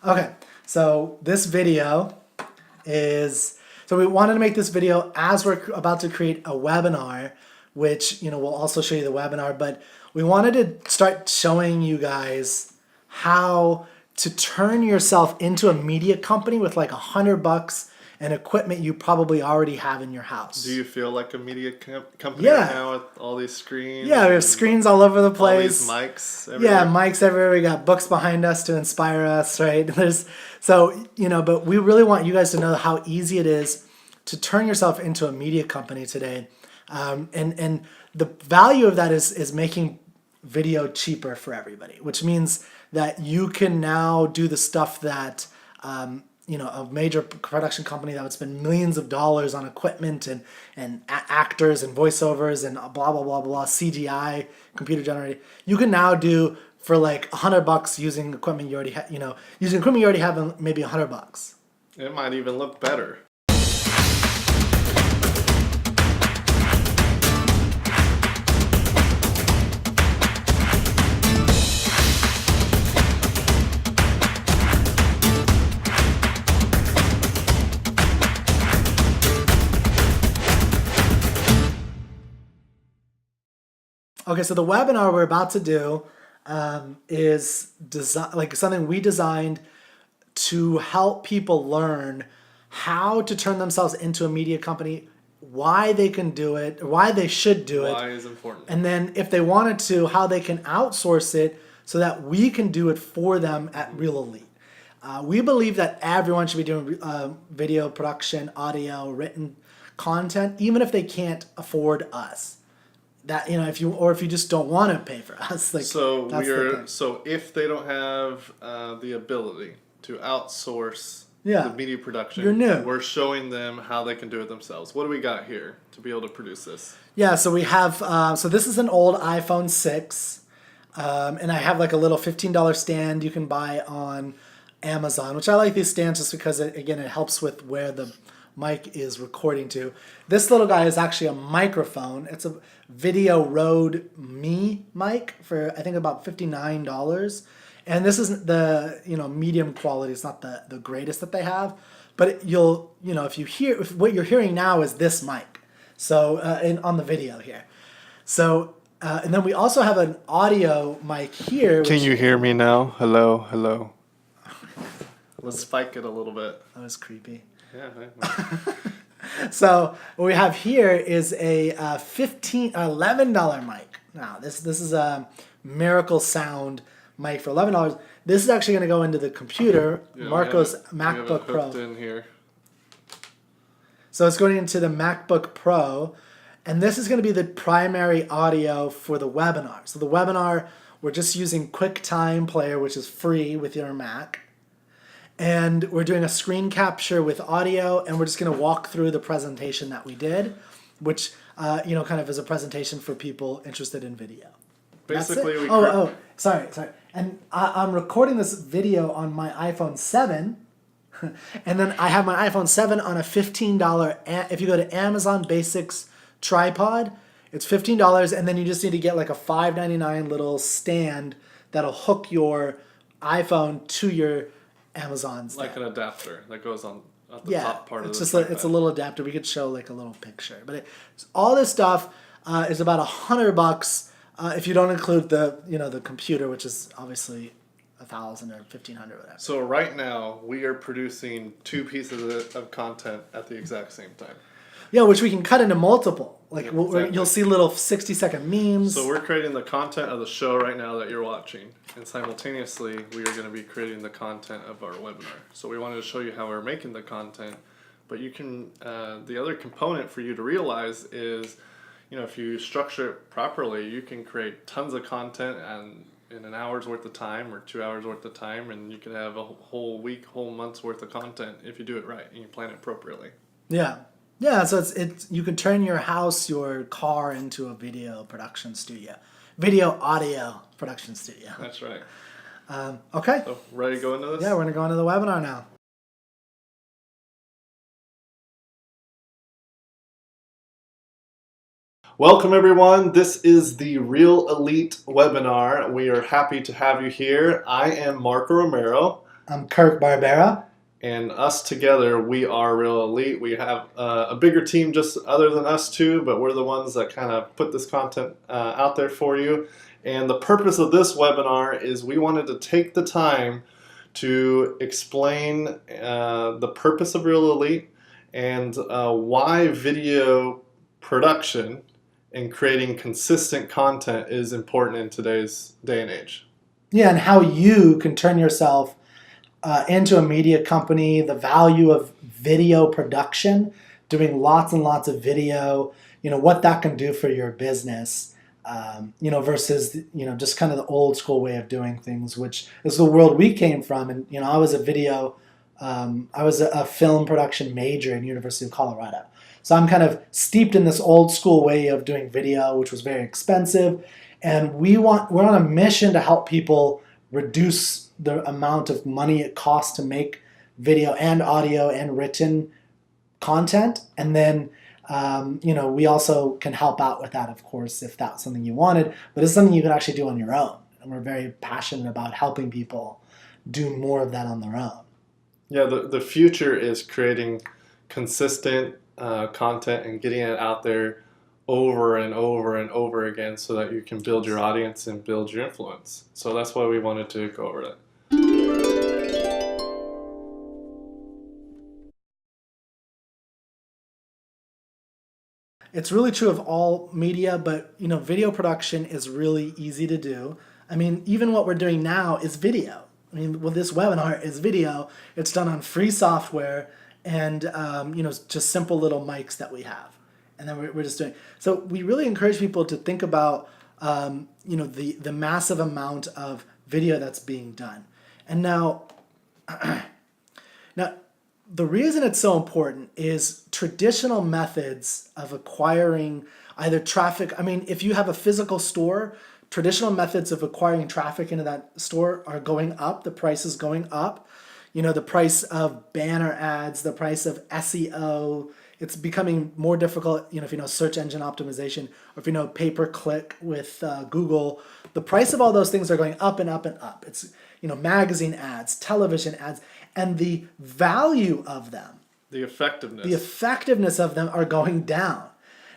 Okay, so this video so we wanted to make this video as we're about to create a webinar, which, we'll also show you the webinar, but we wanted to start showing you guys how to turn yourself into a media company with like $100 and equipment you probably already have in your house. Do you feel like a media company right now with all these screens? Yeah, we have screens all over the place. All these mics everywhere. Yeah, mics everywhere. We got books behind us to inspire us, right? But we really want you guys to know how easy it is to turn yourself into a media company today. And the value of that is making video cheaper for everybody, which means that you can now do the stuff that a major production company that would spend millions of dollars on equipment and actors and voiceovers and blah blah blah blah CGI, computer generated. You can now do for like $100 using equipment you already have. Using equipment you already have, and maybe $100. It might even look better. Okay, so the webinar we're about to do is something we designed to help people learn how to turn themselves into a media company, why they can do it, why they should do it. Why is important. And then if they wanted to, how they can outsource it so that we can do it for them at Real Elite. We believe that everyone should be doing video production, audio, written content, even if they can't afford us. That if you just don't want to pay for us, so if they don't have the ability to outsource the media production, you're new. We're showing them how they can do it themselves. What do we got here to be able to produce this? Yeah, so we have so this is an old iPhone 6, and I have like a little $15 stand you can buy on Amazon, which I like these stands just because it helps with where the mic is recording to. This little guy is actually a microphone. It's a Video Rode Me mic for I think about $59. And this isn't the medium quality. It's not the greatest that they have, but if what you're hearing now is this mic. So on the video here. So and then we also have an audio mic here. Can you hear me now? Hello. Let's spike it a little bit. That was creepy. Yeah. So what we have here is a $11 mic. Now this is a Miracle Sound mic for $11. This is actually going to go into the computer, Marco's MacBook Pro. In here. So it's going into the MacBook Pro, and this is going to be the primary audio for the webinar. So the webinar, we're just using QuickTime Player, which is free with your Mac. And we're doing a screen capture with audio, and we're just going to walk through the presentation that we did, which kind of is a presentation for people interested in video. Basically, sorry. And I'm recording this video on my iPhone 7, and then I have my iPhone 7 on a $15. If you go to Amazon Basics tripod, it's $15, and then you just need to get like a $5.99 little stand that'll hook your iPhone to your Amazon stand. Like an adapter that goes on at the top part of the it's a little adapter. We could show like a little picture, but all this stuff is about $100 if you don't include the computer, which is obviously $1,000 or $1,500 or whatever. So right now we are producing 2 pieces of content at the exact same time. Yeah, which we can cut into multiple. You'll see little 60-second memes. So we're creating the content of the show right now that you're watching, and simultaneously we are going to be creating the content of our webinar. So we wanted to show you how we're making the content, but you can the other component for you to realize is, if you structure it properly, you can create tons of content and in an hour's worth of time or 2 hours worth of time, and you can have a whole week, whole month's worth of content if you do it right and you plan it appropriately. Yeah, so it's you can turn your house, your car into a video production studio, video audio production studio. That's right. Okay. So ready to go into this? Yeah, we're gonna go into the webinar now. Welcome everyone. This is the Real Elite webinar. We are happy to have you here. I am Marco Romero. I'm Kirk Barbera. And us together, we are Real Elite. We have a bigger team just other than us two, but we're the ones that kind of put this content out there for you. And the purpose of this webinar is we wanted to take the time to explain the purpose of Real Elite and why video production and creating consistent content is important in today's day and age. Yeah, and how you can turn yourself into a media company, the value of video production, doing lots and lots of video, what that can do for your business, versus, just kind of the old school way of doing things, which is the world we came from. And, I was a film production major in University of Colorado. So I'm kind of steeped in this old school way of doing video, which was very expensive. And we're on a mission to help people reduce the amount of money it costs to make video and audio and written content. And then, we also can help out with that, of course, if that's something you wanted. But it's something you can actually do on your own. And we're very passionate about helping people do more of that on their own. Yeah, the future is creating consistent content and getting it out there over and over and over again so that you can build your audience and build your influence. So that's why we wanted to go over that. It's really true of all media, but video production is really easy to do. I mean, even what we're doing now is video. I mean, well, this webinar is video. It's done on free software and just simple little mics that we have, and then we're just doing. So we really encourage people to think about the massive amount of video that's being done, and now the reason it's so important is traditional methods of acquiring either traffic. I mean, if you have a physical store, traditional methods of acquiring traffic into that store are going up. The price is going up. The price of banner ads, the price of SEO, it's becoming more difficult, if you know search engine optimization, or if you know pay-per-click with Google. The price of all those things are going up and up and up. It's, magazine ads, television ads, and the value of them, the effectiveness of them are going down.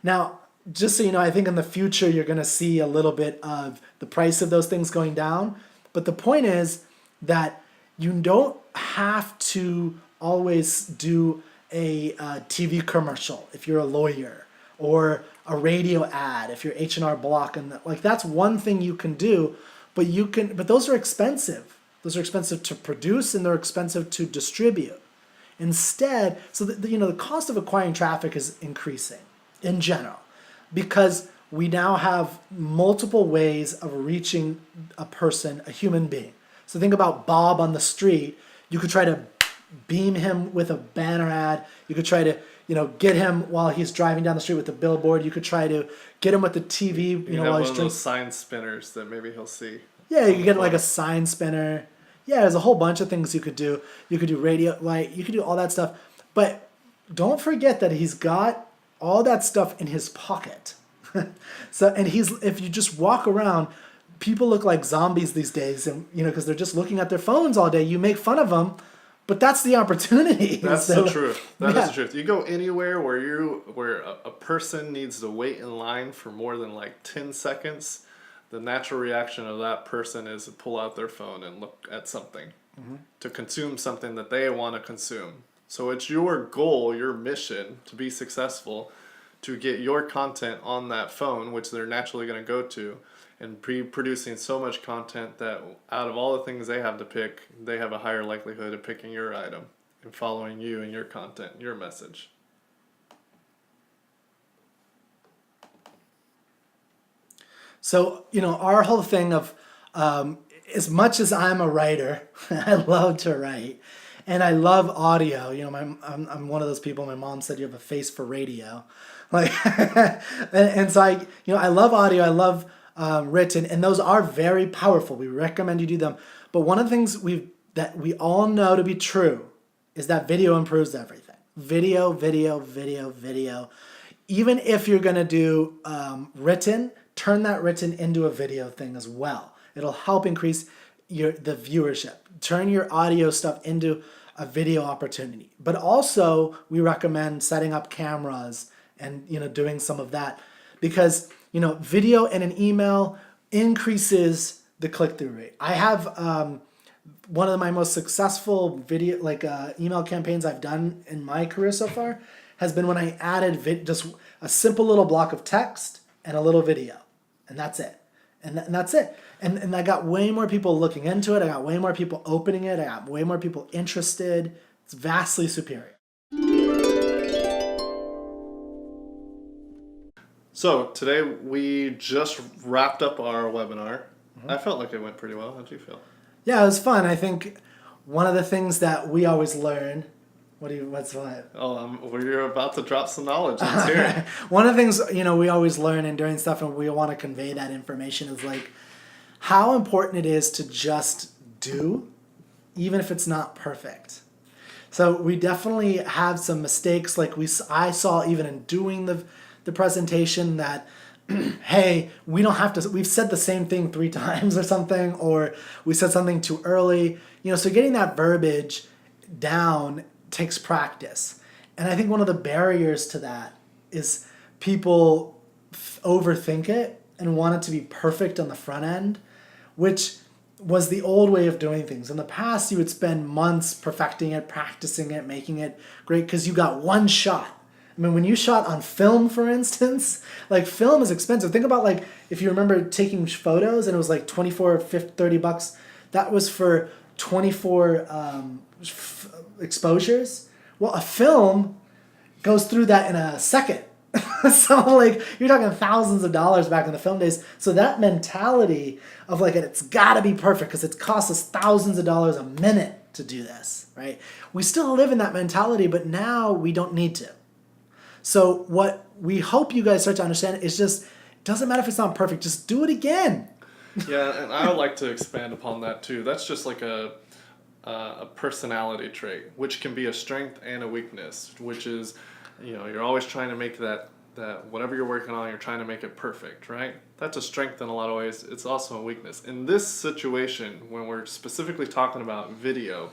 Now, just so you know, I think in the future you're going to see a little bit of the price of those things going down. But the point is that you don't have to always do a TV commercial if you're a lawyer, or a radio ad if you're H&R Block, and that's one thing you can do. But those are expensive. Those are expensive to produce and they're expensive to distribute. Instead, so the cost of acquiring traffic is increasing in general, because we now have multiple ways of reaching a person, a human being. So think about Bob on the street. You could try to beam him with a banner ad. You could try to, get him while he's driving down the street with a billboard. You could try to get him with the TV, while he's one of those sign spinners that maybe he'll see. Yeah, you could get like a sign spinner. Yeah, there's a whole bunch of things you could do. You could do radio, you could do all that stuff. But don't forget that he's got all that stuff in his pocket. And if you just walk around, people look like zombies these days, and because they're just looking at their phones all day. You make fun of them, but that's the opportunity. That's the truth. That is the truth. You go anywhere where a person needs to wait in line for more than 10 seconds, the natural reaction of that person is to pull out their phone and look at something, to consume something that they want to consume. So it's your goal, your mission to be successful, to get your content on that phone, which they're naturally going to go to, and producing so much content that out of all the things they have to pick, they have a higher likelihood of picking your item and following you and your content, your message. So, our whole thing of, as much as I'm a writer, I love to write, and I love audio. I'm one of those people. My mom said you have a face for radio, and so I love audio. I love written, and those are very powerful. We recommend you do them. But one of the things that we all know to be true is that video improves everything. Video. Even if you're going to do written, turn that written into a video thing as well. It'll help increase the viewership. Turn your audio stuff into a video opportunity. But also, we recommend setting up cameras and doing some of that, because video in an email increases the click-through rate. I have one of my most successful video email campaigns I've done in my career so far has been when I added just a simple little block of text and a little video, and that's it. And that's it. And I got way more people looking into it. I got way more people opening it. I got way more people interested. It's vastly superior. So today we just wrapped up our webinar. I felt like it went pretty well. How'd you feel? Yeah, it was fun. I think one of the things that we always learn. What's what? Oh, we're about to drop some knowledge. Let's hear it. One of the things we always learn and during stuff, and we want to convey that information, is like how important it is to just do, even if it's not perfect. So we definitely have some mistakes, like I saw even in doing the presentation that, hey, we don't have to. We've said the same thing 3 times or something, or we said something too early. So getting that verbiage down takes practice. And I think one of the barriers to that is people overthink it and want it to be perfect on the front end, which was the old way of doing things. In the past, you would spend months perfecting it, practicing it, making it great, because you got one shot. I mean, when you shot on film, for instance, like film is expensive. Think about like if you remember taking photos and it was like 24, 50, $30. That was for 24 exposures. Well, a film goes through that in a second. So like you're talking thousands of dollars back in the film days. So that mentality of like it's got to be perfect because it costs us thousands of dollars a minute to do this, right? We still live in that mentality, but now we don't need to. So what we hope you guys start to understand is just, it doesn't matter if it's not perfect, just do it again. Yeah, and I would like to expand upon that too. That's just like a personality trait, which can be a strength and a weakness, which is, you're always trying to make that whatever you're working on, you're trying to make it perfect, right? That's a strength in a lot of ways. It's also a weakness. In this situation, when we're specifically talking about video,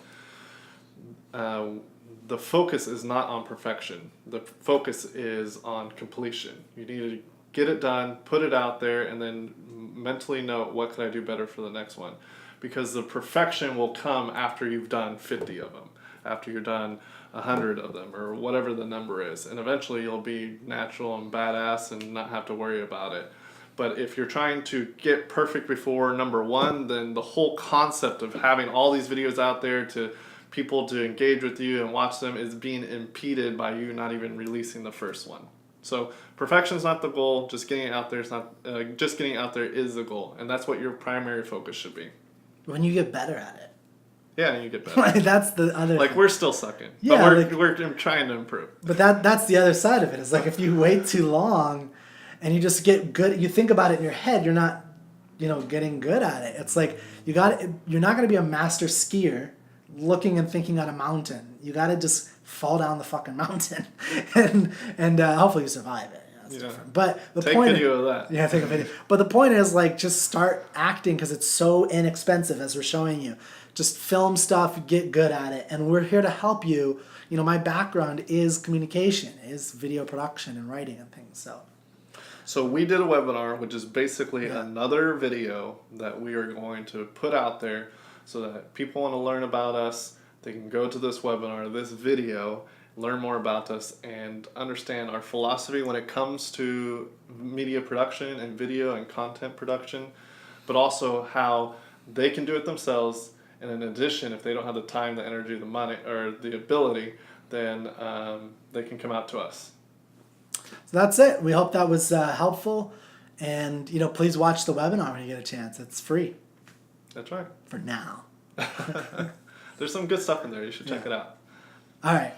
the focus is not on perfection. The focus is on completion. You need to get it done, put it out there, and then mentally note what could I do better for the next one. Because the perfection will come after you've done 50 of them, after you're done 100 of them, or whatever the number is. And eventually you'll be natural and badass and not have to worry about it. But if you're trying to get perfect before number 1, then the whole concept of having all these videos out there to people to engage with you and watch them is being impeded by you not even releasing the first one. So perfection is not the goal. Just getting it out there is not. Just getting it out there is the goal, and that's what your primary focus should be. When you get better at it. Yeah, you get better. That's the other thing. We're still sucking. Yeah, but we're trying to improve. But that's the other side of it. It's like if you wait too long and you just get good, you think about it in your head, you're not, getting good at it. It's like you're not going to be a master skier looking and thinking at a mountain. You got to just fall down the fucking mountain and hopefully you survive it. That's different. But the take point video of that. Yeah, take a video. But the point is like just start acting because it's so inexpensive as we're showing you. Just film stuff, get good at it, and we're here to help you. My background is communication, is video production and writing and things. So we did a webinar, which is basically another video that we are going to put out there so that people want to learn about us. They can go to this webinar, this video, learn more about us, and understand our philosophy when it comes to media production and video and content production, but also how they can do it themselves. And in addition, if they don't have the time, the energy, the money, or the ability, then they can come out to us. So that's it. We hope that was helpful. And, please watch the webinar when you get a chance. It's free. That's right. For now. There's some good stuff in there. You should check it out. All right.